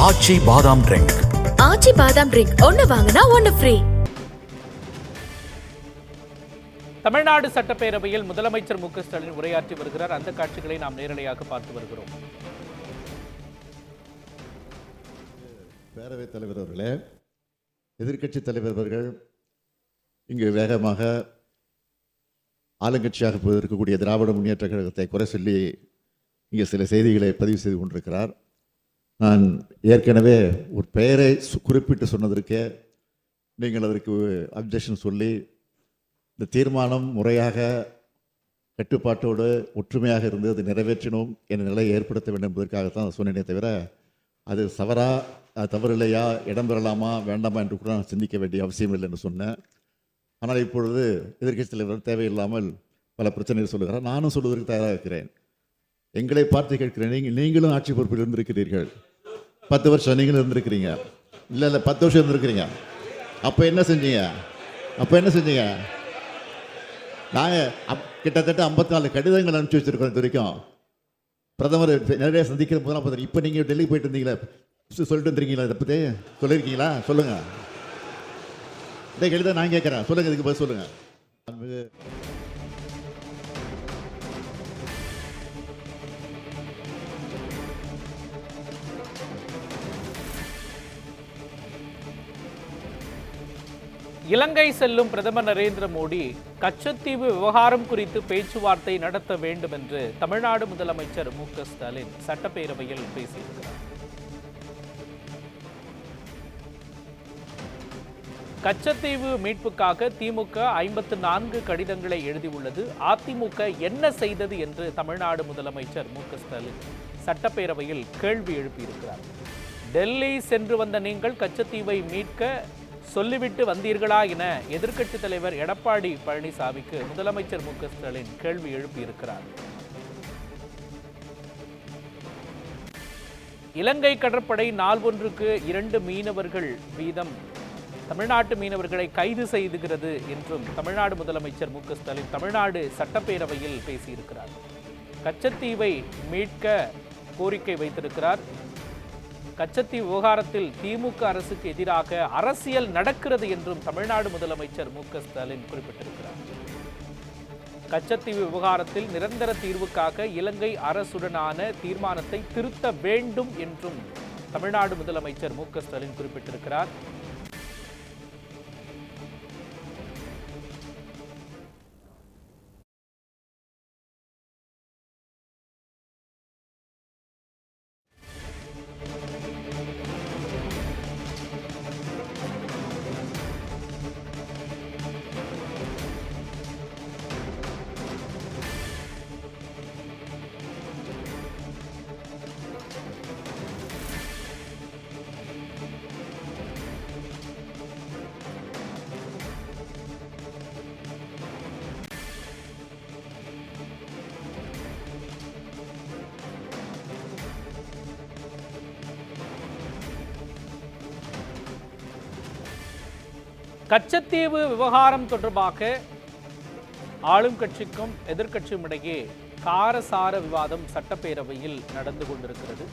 ஆச்சி பாதாம் ட்ரிங்க். ஆச்சி பாதாம் ட்ரிங்க் ஒன்னு வாங்கினா ஒன்னு ஃப்ரீ. தமிழ்நாடு சட்டப்பேரவையில் முதலமைச்சர் மு க ஸ்டாலின் உரையாற்றி வருகிறார். அந்த காட்சிகளை நாம் நேரடியாக பார்த்து வருகிறோம். பேரவைத் தலைவர் அவர்களே, எதிர்க்கட்சி தலைவர் அவர்கள் இங்கு வேகமாக ஆளுங்கட்சியாக இருக்கக்கூடிய திராவிட முன்னேற்ற கழகத்தை குறை சொல்லி இங்கே சில செய்திகளை பதிவு செய்து கொண்டிருக்கிறார். நான் ஏற்கனவே ஒரு பெயரை குறிப்பிட்டு சொன்னதற்கே நீங்கள் அதற்கு அப்ஜெக்ஷன் சொல்லி இந்த தீர்மானம் முறையாக கட்டுப்பாட்டோடு ஒற்றுமையாக இருந்து அது நிறைவேற்றணும் என்ற நிலையை ஏற்படுத்த வேண்டும் என்பதற்காகத்தான் சொன்னேனே தவிர அது தவறு இல்லையா, இடம் பெறலாமா வேண்டாமா என்று கூட நான் சிந்திக்க வேண்டிய அவசியம் இல்லை என்று சொன்னேன். ஆனால் இப்பொழுது எதிர்க்கட்சி தலைவர் தேவையில்லாமல் பல பிரச்சனைகள் சொல்லுகிறார். நானும் சொல்வதற்கு தயாராக இருக்கிறேன். எங்களை பார்த்து கேட்கிறேன், நீங்களும் ஆட்சி பொறுப்பில் இருந்திருக்கிறீர்கள். 10 வருஷம் நீங்களும் இருந்திருக்கிறீங்க. இல்லை 10 வருஷம் இருந்திருக்கிறீங்க. அப்போ என்ன செஞ்சீங்க? நாங்கள் கிட்டத்தட்ட 54 கடிதங்கள் அனுப்பிச்சி வச்சிருக்கோம். இது வரைக்கும் பிரதமர் நிறைய சந்திக்கிற முதலாம். இப்போ நீங்கள் டெல்லி போயிட்டு இருந்தீங்களா, சொல்லிட்டு வந்துருக்கீங்களா? இதை பற்றி சொல்லியிருக்கீங்களா? சொல்லுங்கள். இதை கடிதம் நான் கேட்குறேன், சொல்லுங்கள், இதுக்கு பதில் சொல்லுங்கள். இலங்கை செல்லும் பிரதமர் நரேந்திர மோடி கச்சத்தீவு விவகாரம் குறித்து பேச்சுவார்த்தை நடத்த வேண்டும் என்று தமிழ்நாடு முதலமைச்சர் மு க ஸ்டாலின் சட்டப்பேரவையில் பேசியிருக்கிறார். கச்சத்தீவு மீட்புக்காக திமுக 54 கடிதங்களை எழுதியுள்ளது. அதிமுக என்ன செய்தது என்று தமிழ்நாடு முதலமைச்சர் மு க ஸ்டாலின் சட்டப்பேரவையில் கேள்வி எழுப்பியிருக்கிறார். டெல்லி சென்று வந்த நீங்கள் கச்சத்தீவை மீட்க சொல்லிவிட்டு வந்தீர்களா என எதிர்க்கட்சித் தலைவர் எடப்பாடி பழனிசாமிக்கு முதலமைச்சர் மு க ஸ்டாலின் கேள்வி எழுப்பியிருக்கிறார். இலங்கை கடற்படை நாள் ஒன்றுக்கு 2 மீனவர்கள் வீதம் தமிழ்நாட்டு மீனவர்களை கைது செய்துகிறது என்றும் தமிழ்நாடு முதலமைச்சர் மு க ஸ்டாலின் தமிழ்நாடு சட்டப்பேரவையில் பேசியிருக்கிறார். கச்சத்தீவை மீட்க கோரிக்கை வைத்திருக்கிறார். கச்சத்தீவு விவகாரத்தில் திமுக அரசுக்கு எதிராக அரசியல் நடக்கிறது என்றும் தமிழ்நாடு முதலமைச்சர் மு க ஸ்டாலின் குறிப்பிட்டிருக்கிறார். கச்சத்தீவு விவகாரத்தில் நிரந்தர தீர்வுக்காக இலங்கை அரசுடனான தீர்மானத்தை திருத்த வேண்டும் என்றும் தமிழ்நாடு முதலமைச்சர் மு க ஸ்டாலின் குறிப்பிட்டிருக்கிறார். கச்சத்தீவு விவகாரம் தொடர்பாக ஆளும் கட்சிக்கும் எதிர்க்கட்சியும் இடையே காரசார விவாதம் சட்டப்பேரவையில் நடந்து கொண்டிருக்கிறது.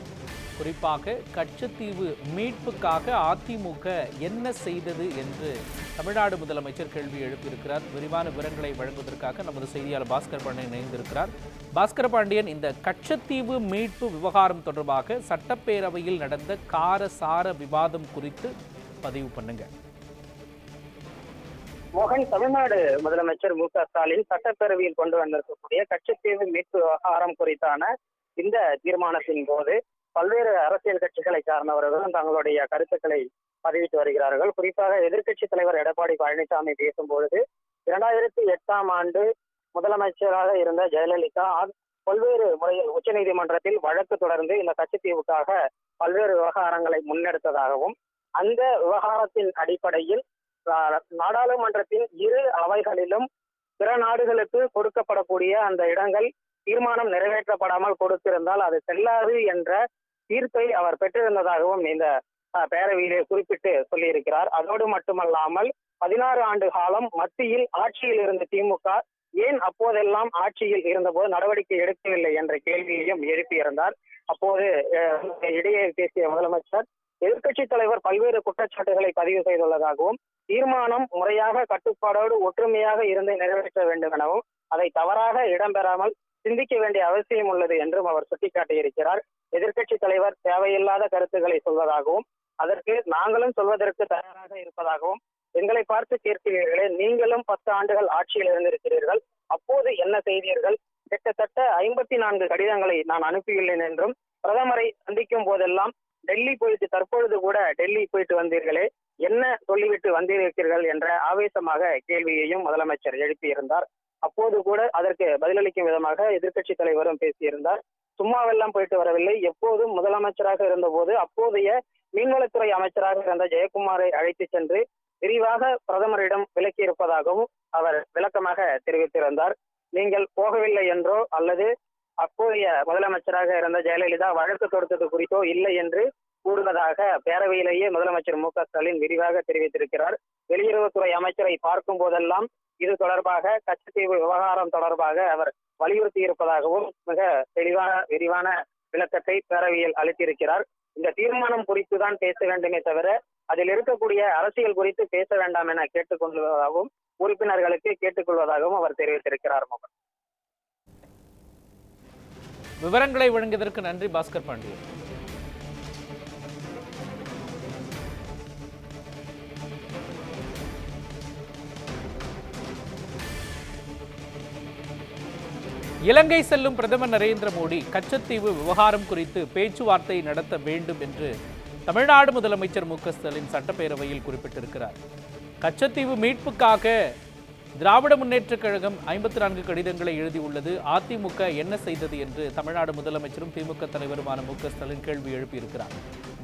குறிப்பாக கச்சத்தீவு மீட்புக்காக அதிமுக என்ன செய்தது என்று தமிழ்நாடு முதலமைச்சர் கேள்வி எழுப்பியிருக்கிறார். விரிவான விவரங்களை வழங்குவதற்காக நமது செய்தியாளர் பாஸ்கர் பாண்டியன் இணைந்திருக்கிறார். பாஸ்கர் பாண்டியன், இந்த கச்சத்தீவு மீட்பு விவகாரம் தொடர்பாக சட்டப்பேரவையில் நடந்த காரசார விவாதம் குறித்து பதிவு பண்ணுங்க. மோகன், தமிழ்நாடு முதலமைச்சர் மு க ஸ்டாலின் சட்டப்பேரவையில் கொண்டு வந்திருக்கக்கூடிய கச்சத்தீவு மீட்பு விவகாரம் குறித்தான இந்த தீர்மானத்தின் போது பல்வேறு அரசியல் கட்சிகளை சார்ந்தவர்களும் தங்களுடைய கருத்துக்களை பதிவிட்டு வருகிறார்கள். குறிப்பாக எதிர்க்கட்சி தலைவர் எடப்பாடி பழனிசாமி பேசும்பொழுது 2008ஆம் ஆண்டு முதலமைச்சராக இருந்த ஜெயலலிதா பல்வேறு முறையில் உச்சநீதிமன்றத்தில் வழக்கு தொடர்ந்து இந்த கச்சத்தீவுக்காக பல்வேறு விவகாரங்களை முன்னெடுத்ததாகவும் அந்த விவகாரத்தின் அடிப்படையில் நாடாளுமன்றத்தின் 2 அவைகளிலும் பிற நாடுகளுக்கு கொடுக்கப்படக்கூடிய அந்த இடங்கள் தீர்மானம் நிறைவேற்றப்படாமல் கொடுத்திருந்தால் அது செல்லாது என்ற தீர்ப்பை அவர் பெற்றிருந்ததாகவும் இந்த பேரவையிலே குறிப்பிட்டு சொல்லியிருக்கிறார். அதோடு மட்டுமல்லாமல் 16 ஆண்டு காலம் மத்தியில் ஆட்சியில் இருந்த திமுக ஏன் அப்போதெல்லாம் ஆட்சியில் இருந்தபோது நடவடிக்கை எடுக்கவில்லை என்ற கேள்வியையும் எழுப்பியிருந்தார். அப்போது இடையே பேசிய முதலமைச்சர் எதிர்க்கட்சித் தலைவர் பல்வேறு குற்றச்சாட்டுகளை பதிவு செய்துள்ளதாகவும், தீர்மானம் முறையாக கட்டுப்பாடோடு ஒற்றுமையாக இருந்து நிறைவேற்ற வேண்டும் எனவும், அதை தவறாக இடம்பெறாமல் சிந்திக்க வேண்டிய அவசியம் உள்ளது என்றும் அவர் சுட்டிக்காட்டியிருக்கிறார். எதிர்க்கட்சித் தலைவர் தேவையில்லாத கருத்துக்களை சொல்வதாகவும், அதற்கு நாங்களும் சொல்வதற்கு தயாராக இருப்பதாகவும், எங்களை பார்த்து கேட்கிறீர்களே, நீங்களும் 10 ஆண்டுகள் ஆட்சியில் இருந்திருக்கிறீர்கள், அப்போது என்ன செய்தீர்கள்? கிட்டத்தட்ட 54 கடிதங்களை நான் அனுப்பியுள்ளேன் என்றும், பிரதமரை சந்திக்கும் போதெல்லாம் டெல்லி போயிட்டு, தற்பொழுது கூட டெல்லி போயிட்டு வந்தீர்களே, என்ன சொல்லிவிட்டு வந்திருக்கிறீர்கள் என்ற ஆவேசமாக கேள்வியையும் முதலமைச்சர் எழுப்பியிருந்தார். அப்போது கூட அதற்கு பதிலளிக்கும் விதமாக எதிர்க்கட்சி தலைவரும் பேசியிருந்தார். சும்மாவெல்லாம் போயிட்டு வரவில்லை, எப்போதும் முதலமைச்சராக இருந்தபோது அப்போதைய மீன்வளத்துறை அமைச்சராக இருந்த ஜெயக்குமாரை அழைத்து சென்று விரிவாக பிரதமரிடம் விளக்கியிருப்பதாகவும் அவர் விளக்கமாக தெரிவித்திருந்தார். நீங்கள் போகவில்லை என்றோ அல்லது அப்போதைய முதலமைச்சராக இருந்த ஜெயலலிதா வழக்கு தொடுத்தது குறித்தோ இல்லை என்று கூறுவதாக பேரவையிலேயே முதலமைச்சர் மு.க.ஸ்டாலின் விரிவாக தெரிவித்திருக்கிறார். வெளியுறவுத்துறை அமைச்சரை பார்க்கும் போதெல்லாம் இது தொடர்பாக, கச்சத்தீவு விவகாரம் தொடர்பாக அவர் வலியுறுத்தி இருப்பதாகவும் மிக தெளிவான விரிவான விளக்கத்தை பேரவையில் அளித்திருக்கிறார். இந்த தீர்மானம் குறித்து தான் பேச வேண்டுமே தவிர அதில் இருக்கக்கூடிய அரசியல் குறித்து பேச வேண்டாம் என கேட்டுக்கொள்வதாகவும் உறுப்பினர்களுக்கு கேட்டுக்கொள்வதாகவும் அவர் தெரிவித்திருக்கிறார். விவரங்களை வழங்கியதற்கு நன்றி பாஸ்கர் பாண்டியன். இலங்கை செல்லும் பிரதமர் நரேந்திர மோடி கச்சத்தீவு விவகாரம் குறித்து பேச்சுவார்த்தை நடத்த வேண்டும் என்று தமிழ்நாடு முதலமைச்சர் மு.க.ஸ்டாலின் சட்டப்பேரவையில் குறிப்பிட்டிருக்கிறார். கச்சத்தீவு மீட்புக்காக திராவிட முன்னேற்றக் கழகம் 54 கடிதங்களை எழுதியுள்ளது. அதிமுக என்ன செய்தது என்று தமிழ்நாடு முதலமைச்சரும் திமுக தலைவருமான மு.க.ஸ்டாலின் கேள்வி எழுப்பியிருக்கிறார்.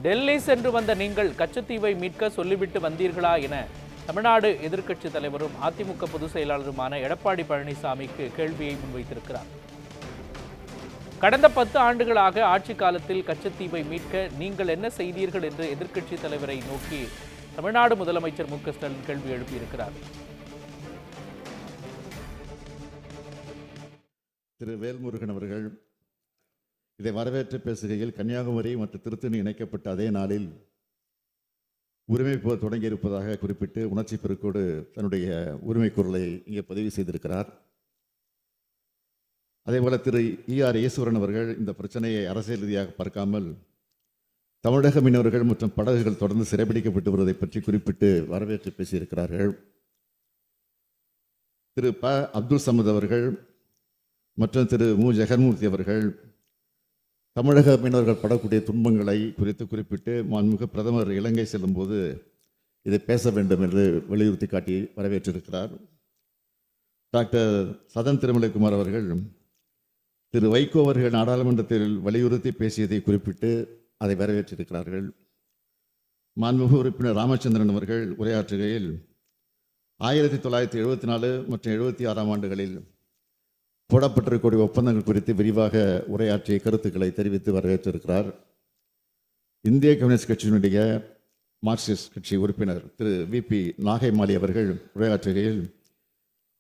டெல்லி சென்று வந்த நீங்கள் கச்சத்தீவை மீட்க சொல்லிவிட்டு வந்தீர்களா என தமிழ்நாடு எதிர்க்கட்சி தலைவரும் அதிமுக பொதுச் செயலாளருமான எடப்பாடி பழனிசாமிக்கு கேள்வியை முன்வைத்திருக்கிறார். கடந்த 10 ஆண்டுகளாக ஆட்சி காலத்தில் கச்சத்தீவை மீட்க நீங்கள் என்ன செய்தீர்கள் என்று எதிர்க்கட்சி தலைவரை நோக்கி தமிழ்நாடு முதலமைச்சர் மு.க.ஸ்டாலின் கேள்வி எழுப்பியிருக்கிறார். திரு வேல்முருகன் அவர்கள் இதை வரவேற்று பேசுகையில், கன்னியாகுமரி மற்றும் திருத்தணி இணைக்கப்பட்ட அதே நாளில் உரிமை போர் தொடங்கியிருப்பதாக குறிப்பிட்டு உணர்ச்சி பெருக்கோடு தன்னுடைய உரிமை குரலை இங்கே பதிவு செய்திருக்கிறார். அதேபோல திரு E.R. ஈஸ்வரன் அவர்கள் இந்த பிரச்சனையை அரசியல் ரீதியாக பார்க்காமல் தமிழக மீனவர்கள் மற்றும் படகுகள் தொடர்ந்து சிறைபிடிக்கப்பட்டு வருவதை பற்றி குறிப்பிட்டு வரவேற்று பேசியிருக்கிறார்கள். திரு ப. அப்துல் சமத் அவர்கள் மற்றும் திரு மு. ஜெகன்மூர்த்தி அவர்கள் தமிழக மீனவர்கள் படக்கூடிய துன்பங்களை குறித்து குறிப்பிட்டு மாண்புமிகு பிரதமர் இலங்கை செல்லும் போது இதை பேச வேண்டும் என்று வலியுறுத்தி காட்டி வரவேற்றிருக்கிறார். டாக்டர் சதன் திருமலைக்குமார் அவர்கள் திரு வைகோ அவர்கள் நாடாளுமன்றத்தில் வலியுறுத்தி பேசியதை குறிப்பிட்டு அதை வரவேற்றிருக்கிறார்கள். மாண்புமிகு உறுப்பினர் ராமச்சந்திரன் அவர்கள் உரையாற்றுகையில் 1974 மற்றும் 76 ஆண்டுகளில் போடப்பட்டிருக்கக்கூடிய ஒப்பந்தங்கள் குறித்து விரிவாக உரையாற்றிய கருத்துக்களை தெரிவித்து வரவேற்றிருக்கிறார். இந்திய கம்யூனிஸ்ட் கட்சியினுடைய மார்க்சிஸ்ட் கட்சி உறுப்பினர் திரு V.P. நாகைமாலி அவர்கள் உரையாற்றுகையில்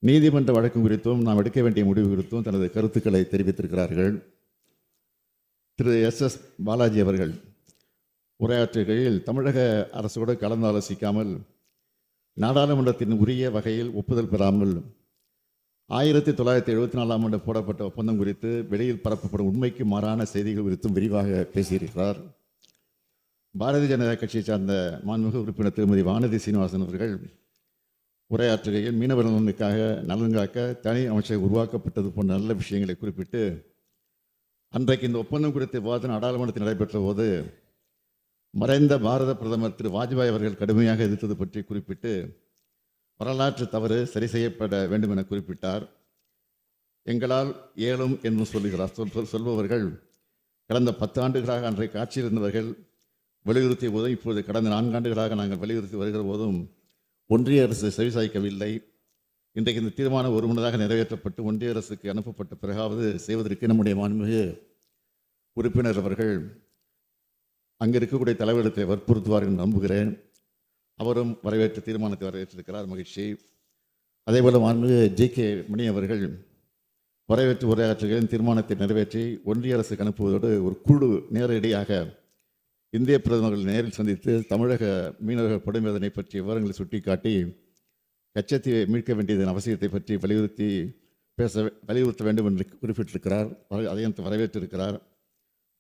நீதிமன்ற வழக்கு குறித்தும் நாம் எடுக்க வேண்டிய முடிவு குறித்தும் தனது கருத்துக்களை தெரிவித்திருக்கிறார்கள். திரு S.S. பாலாஜி அவர்கள் உரையாற்றுகையில் தமிழக அரசோடு கலந்து ஆலோசிக்காமல் நாடாளுமன்றத்தின் உரிய வகையில் ஒப்புதல் பெறாமல் 1974 ஆண்டு போடப்பட்ட ஒப்பந்தம் குறித்து வெளியில் பரப்பப்படும் உண்மைக்கு மாறான செய்திகள் குறித்தும் விரிவாக பேசியிருக்கிறார். பாரதிய ஜனதா கட்சியை சார்ந்த மாண்புமிகு உறுப்பினர் திருமதி வானதி சீனிவாசன் அவர்கள் உரையாற்றுகையில் மீனவர் நலன் காக்க தனி அமைச்சர் உருவாக்கப்பட்டது போன்ற நல்ல விஷயங்களை குறிப்பிட்டு அன்றைக்கு இந்த ஒப்பந்தம் குறித்த விவாதம் நாடாளுமன்றத்தில் நடைபெற்ற போது மறைந்த பாரத பிரதமர் திரு வாஜ்பாய் அவர்கள் கடுமையாக எதிர்த்தது பற்றி குறிப்பிட்டு வரலாற்று தவறு சரி செய்யப்பட வேண்டும் என குறிப்பிட்டார். எங்களால் ஏழும் என்று சொல்பவர்கள் கடந்த 10 ஆண்டுகளாக அன்றைக்கு ஆட்சியில் இருந்தவர்கள் வலியுறுத்திய போதும் இப்போது கடந்த 4 ஆண்டுகளாக நாங்கள் வலியுறுத்தி வருகிற போதும் ஒன்றிய அரசு செவிசாய்க்கவில்லை. இன்றைக்கு இந்த தீர்மானம் ஒருமனதாக நிறைவேற்றப்பட்டு ஒன்றிய அரசுக்கு அனுப்பப்பட்ட பிறகாவது செய்வதற்கு நம்முடைய மாண்புமிகு உறுப்பினர் அவர்கள் அங்கே இருக்கக்கூடிய தலைவரிடத்தை வற்புறுத்துவார் என்று நம்புகிறேன். அவரும் தீர்மானத்தை வரவேற்றிருக்கிறார். மகிழ்ச்சி. அதேபோல் மாண்புமிகு ஜி.கே. மணி அவர்கள் வரவேற்று உரையாற்றுகளின் தீர்மானத்தை நிறைவேற்றி ஒன்றிய அரசுக்கு அனுப்புவதோடு ஒரு குழு நேரடியாக இந்திய பிரதமர்கள் நேரில் சந்தித்து தமிழக மீனவர்கள் படுவேதனை பற்றிய விவரங்களை சுட்டிக்காட்டி கச்சத்தீவை மீட்க வேண்டியதன் அவசியத்தை பற்றி வலியுறுத்த வேண்டும் என்று குறிப்பிட்டிருக்கிறார். அதையும் வரவேற்றிருக்கிறார்.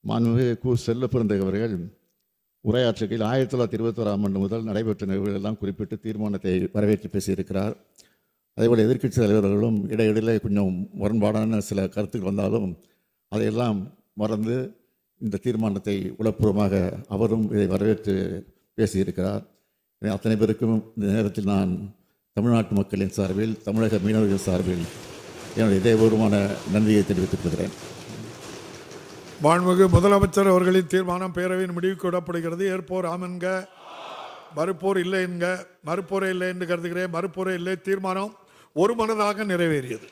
மாண்புமிகு கு. செல்லப்பிறந்தகை அவர்கள் உரையாற்றுகையில் 1921ஆம் ஆண்டு முதல் நடைபெற்ற நிகழ்வுகள் எல்லாம் குறிப்பிட்டு தீர்மானத்தை வரவேற்று பேசியிருக்கிறார். அதேபோல் எதிர்க்கட்சி தலைவர்களும் இடையிடையிலே கொஞ்சம் முரண்பாடான சில கருத்துக்கள் வந்தாலும் அதையெல்லாம் மறந்து இந்த தீர்மானத்தை உளப்பூர்வமாக அவரும் இதை வரவேற்று பேசியிருக்கிறார். அத்தனை பேருக்கும் இந்த நேரத்தில் நான் தமிழ்நாட்டு மக்களின் சார்பில், தமிழக மீனவர்கள் சார்பில் என்னுடைய இதயபூர்வமான நன்றியை தெரிவித்துக் கொள்கிறேன். மாண்புமிகு முதலமைச்சர் அவர்களின் தீர்மானம் பேரவையின் முடிவுக்கு விடப்படுகிறது. ஏற்போர் ஆம் என்க, மறுப்போர் இல்லை என்க. மறுப்போரே இல்லை என்று கருதுகிறேன். மறுப்போரே இல்லை. தீர்மானம் ஒருமனதாக நிறைவேறியது.